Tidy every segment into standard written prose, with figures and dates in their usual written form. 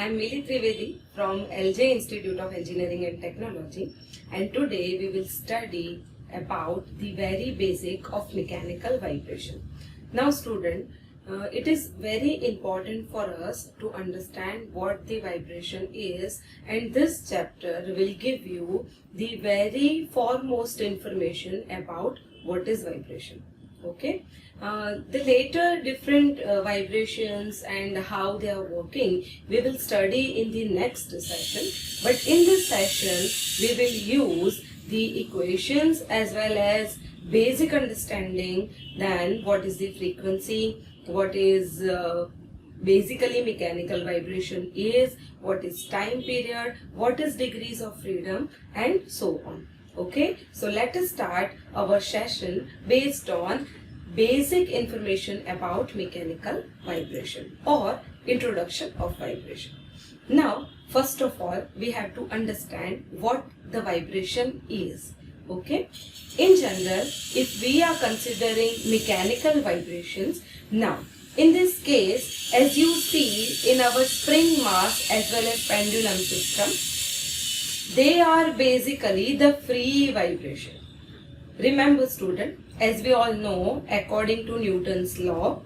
I am Mili Trivedi from LJ Institute of Engineering and Technology, and today we will study about the very basic of mechanical vibration. Now student, it is very important for us to understand what the vibration is, and this chapter will give you the very foremost information about what is vibration. Okay, the later different vibrations and how they are working we will study in the next session, but in this session we will use the equations as well as basic understanding. Then what is the frequency, what is basically mechanical vibration is, what is time period, what is degrees of freedom, and so on. Okay, so let us start our session based on basic information about mechanical vibration or introduction of vibration. Now, first of all, we have to understand what the vibration is. Okay, in general, if we are considering mechanical vibrations, now in this case, as you see in our spring mass as well as pendulum system, they are basically the free vibration. Remember student, as we all know, according to Newton's law,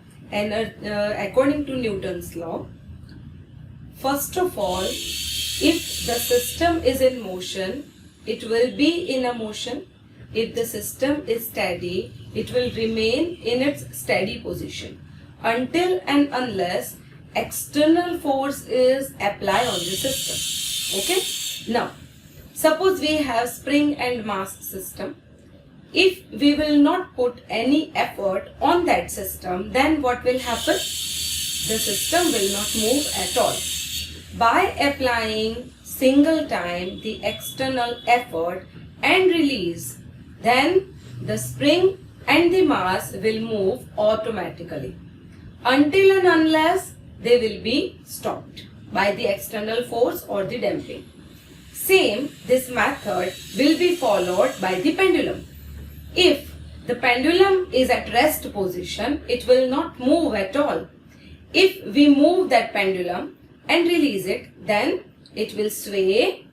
first of all, if the system is in motion, it will be in a motion. If the system is steady, it will remain in its steady position until and unless external force is applied on the system. Okay? Now, suppose we have spring and mass system. If we will not put any effort on that system, then what will happen? The system will not move at all. By applying single time the external effort and release, then the spring and the mass will move automatically until and unless they will be stopped by the external force or the damping. Same, this method will be followed by the pendulum. If the pendulum is at rest position, it will not move at all. If we move that pendulum and release it, then it will sway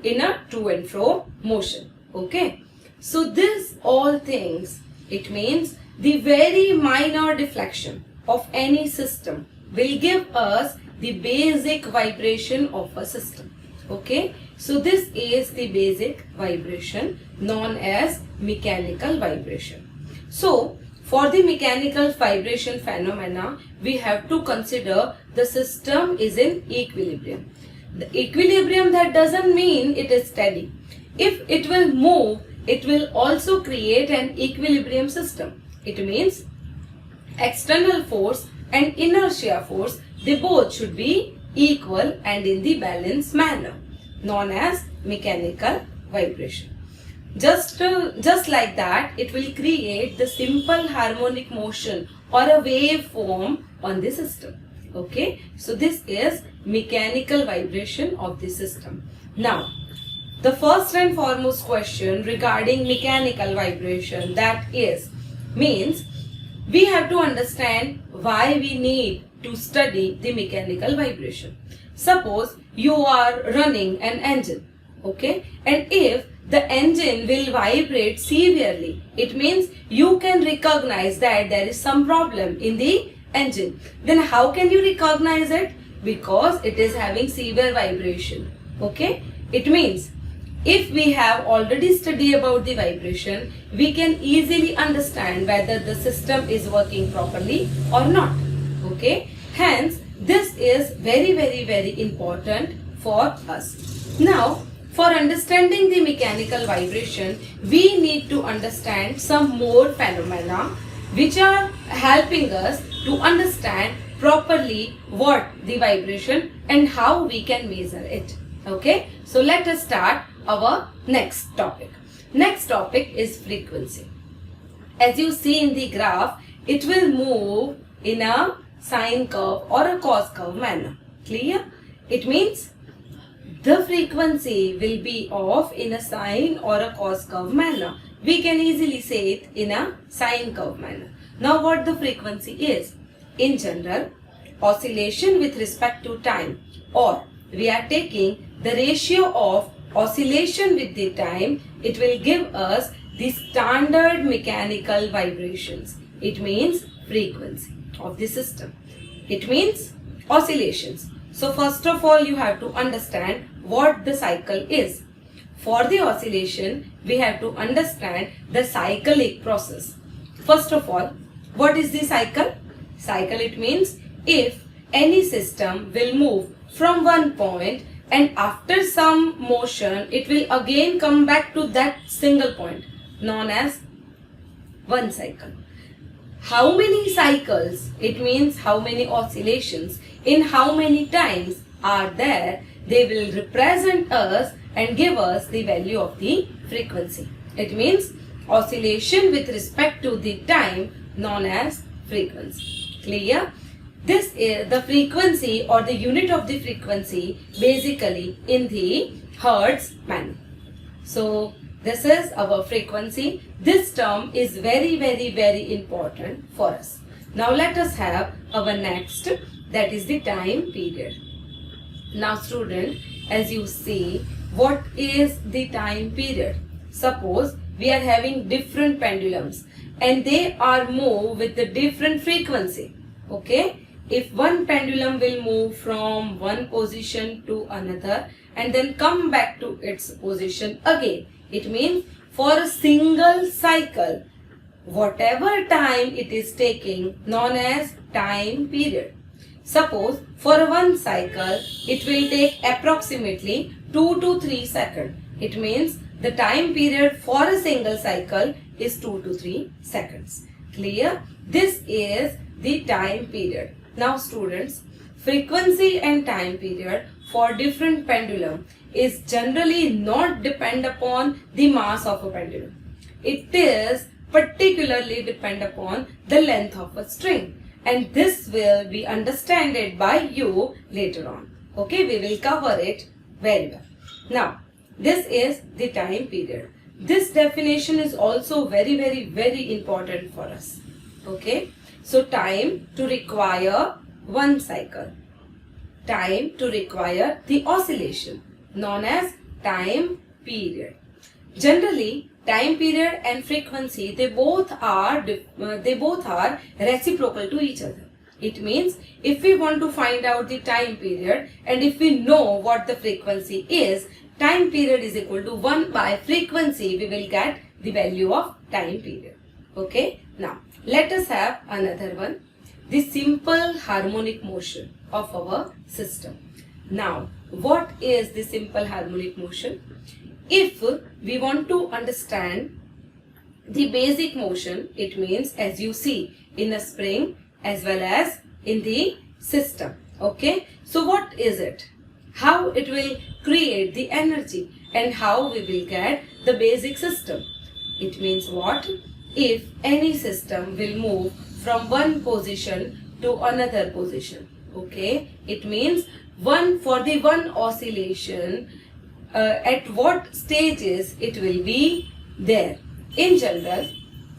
in a to and fro motion. Okay. So this all things, it means the very minor deflection of any system will give us the basic vibration of a system. Okay, so this is the basic vibration known as mechanical vibration. So for the mechanical vibration phenomena, we have to consider the system is in equilibrium. The equilibrium, that doesn't mean it is steady. If it will move, it will also create an equilibrium system. It means external force and inertia force, they both should be equal and in the balanced manner, known as mechanical vibration. Just like that, it will create the simple harmonic motion or a waveform on the system. Okay, so this is mechanical vibration of the system. Now, the first and foremost question regarding mechanical vibration, that is, means we have to understand why we need to study the mechanical vibration. Suppose you are running an engine, okay, and if the engine will vibrate severely, it means you can recognize that there is some problem in the engine. Then how can you recognize it? Because it is having severe vibration. Okay, it means if we have already studied about the vibration, we can easily understand whether the system is working properly or not. Okay, hence this is very important for us. Now, for understanding the mechanical vibration, we need to understand some more phenomena which are helping us to understand properly what the vibration and how we can measure it. Okay, so let us start our next topic. Next topic is frequency. As you see in the graph, it will move in a sine curve or a cos curve manner. Clear? It means the frequency will be of in a sine or a cos curve manner. We can easily say it in a sine curve manner. Now what the frequency is? In general, oscillation with respect to time, or we are taking the ratio of oscillation with the time, it will give us the standard mechanical vibrations. It means frequency of the system. It means oscillations. So first of all, you have to understand what the cycle is. For the oscillation, we have to understand the cyclic process. First of all, what is the cycle? Cycle, it means if any system will move from one point and after some motion, it will again come back to that single point, known as one cycle. How many cycles, it means how many oscillations in how many times are there, they will represent us and give us the value of the frequency. It means oscillation with respect to the time, known as frequency. Clear? This is the frequency or the unit of the frequency basically in the Hertz manner. So this is our frequency. This term is very, very, very important for us. Now let us have our next, that is the time period. Now student, as you see, what is the time period? Suppose we are having different pendulums and they are moved with the different frequency. Okay? If one pendulum will move from one position to another and then come back to its position again, it means for a single cycle, whatever time it is taking, known as time period. Suppose for one cycle, it will take approximately 2 to 3 seconds. It means the time period for a single cycle is 2 to 3 seconds. Clear? This is the time period. Now students, frequency and time period for different pendulum is generally not depend upon the mass of a pendulum. It is particularly depend upon the length of a string, and this will be understood by you later on. Okay, we will cover it very well. Now, this is the time period. This definition is also very, very, very important for us. Okay, so time to require one cycle. Time to require the oscillation, known as time period. Generally, time period and frequency, they both are reciprocal to each other. It means if we want to find out the time period and if we know what the frequency is, time period is equal to 1 by frequency, we will get the value of time period. Okay, now let us have another one, the simple harmonic motion of our system. Now, what is the simple harmonic motion? If we want to understand the basic motion, it means as you see in a spring as well as in the system. Okay, so what is it? How it will create the energy and how we will get the basic system? It means what? If any system will move from one position to another position. Okay, it means for the one oscillation, at what stages it will be there. In general,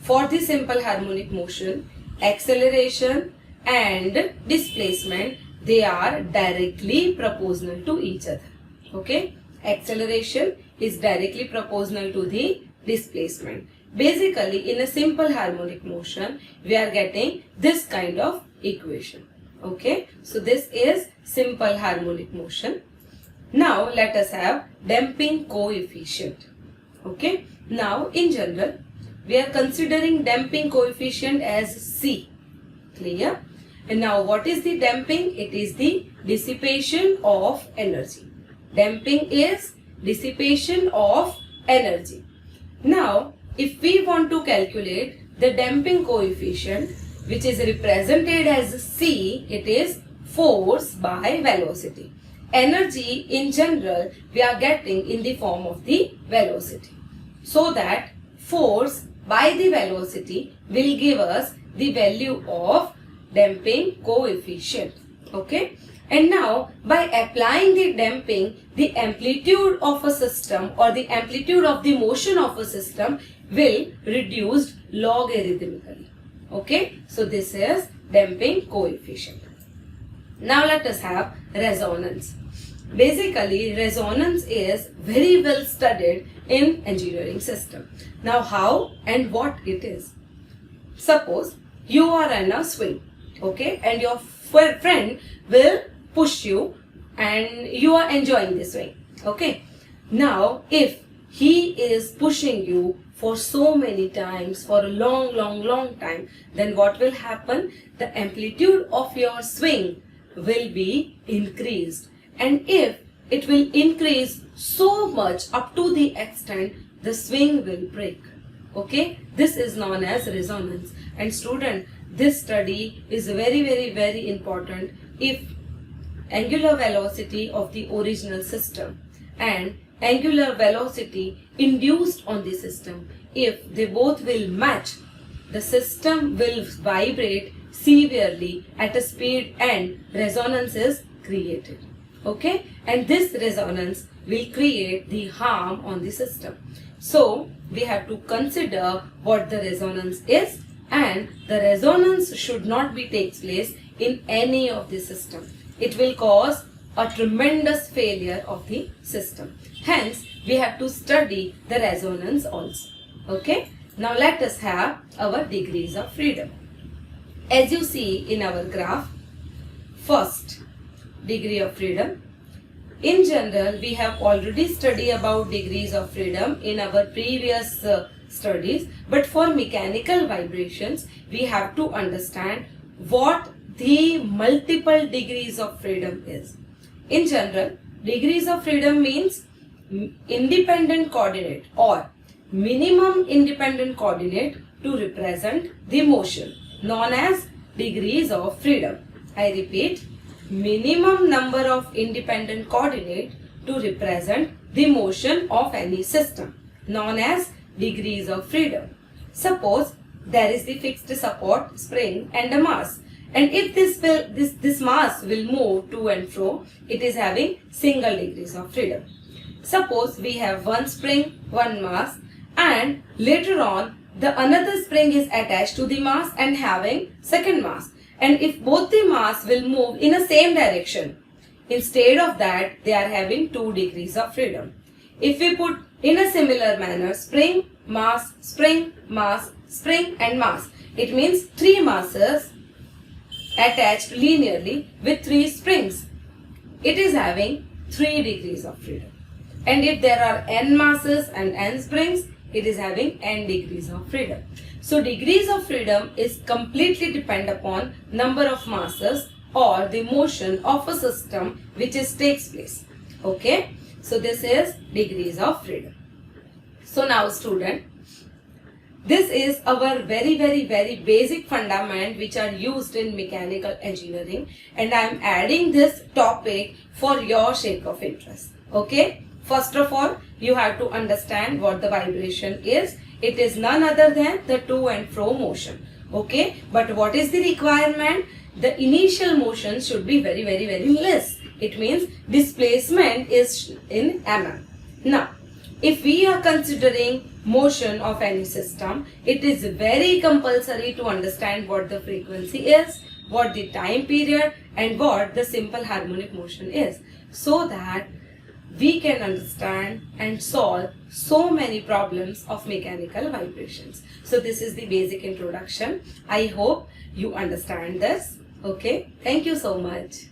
for the simple harmonic motion, acceleration and displacement, they are directly proportional to each other. Okay, acceleration is directly proportional to the displacement. Basically, in a simple harmonic motion, we are getting this kind of equation. Okay, so this is simple harmonic motion. Now let us have damping coefficient. Okay, now in general, we are considering damping coefficient as C. Clear? And now what is the damping? It is the dissipation of energy. Damping is dissipation of energy. Now, if we want to calculate the damping coefficient, which is represented as C, it is force by velocity. Energy in general we are getting in the form of the velocity. So that force by the velocity will give us the value of damping coefficient. Okay. And now by applying the damping, the amplitude of a system or the amplitude of the motion of a system will reduce logarithmically. Okay. So this is damping coefficient. Now let us have resonance. Basically, resonance is very well studied in engineering system. Now how and what it is? Suppose you are in a swing, okay, and your friend will push you and you are enjoying the swing, okay. Now if he is pushing you for so many times, for a long time, then what will happen? The amplitude of your swing will be increased, and if it will increase so much up to the extent the swing will break, okay. This is known as resonance. And student, this study is very important if angular velocity of the original system and angular velocity induced on the system, if they both will match, the system will vibrate severely at a speed and resonance is created, okay. And this resonance will create the harm on the system. So we have to consider what the resonance is, and the resonance should not be takes place in any of the system. It will cause a tremendous failure of the system. Hence, we have to study the resonance also. Okay. Now let us have our degrees of freedom. As you see in our graph, first degree of freedom. In general, we have already studied about degrees of freedom in our previous studies, but for mechanical vibrations, we have to understand what the multiple degrees of freedom is. In general, degrees of freedom means independent coordinate or minimum independent coordinate to represent the motion, known as degrees of freedom. I repeat, minimum number of independent coordinate to represent the motion of any system, known as degrees of freedom. Suppose there is the fixed support, spring and a mass, and if this mass will move to and fro, it is having single degrees of freedom. Suppose we have one spring, one mass, and later on the another spring is attached to the mass and having second mass. And if both the mass will move in the same direction, instead of that they are having 2 degrees of freedom. If we put in a similar manner spring, mass, spring, mass, spring and mass, it means 3 masses attached linearly with 3 springs. It is having 3 degrees of freedom. And if there are n masses and n springs, it is having n degrees of freedom. So degrees of freedom is completely depend upon number of masses or the motion of a system which takes place. Okay. So this is degrees of freedom. So now student, this is our very basic fundament which are used in mechanical engineering, and I am adding this topic for your sake of interest. Okay. First of all, you have to understand what the vibration is. It is none other than the to and fro motion. Okay. But what is the requirement? The initial motion should be very less. It means displacement is in mm. Now, if we are considering motion of any system, it is very compulsory to understand what the frequency is, what the time period, and what the simple harmonic motion is, so that we can understand and solve so many problems of mechanical vibrations. So this is the basic introduction. I hope you understand this. Okay. Thank you so much.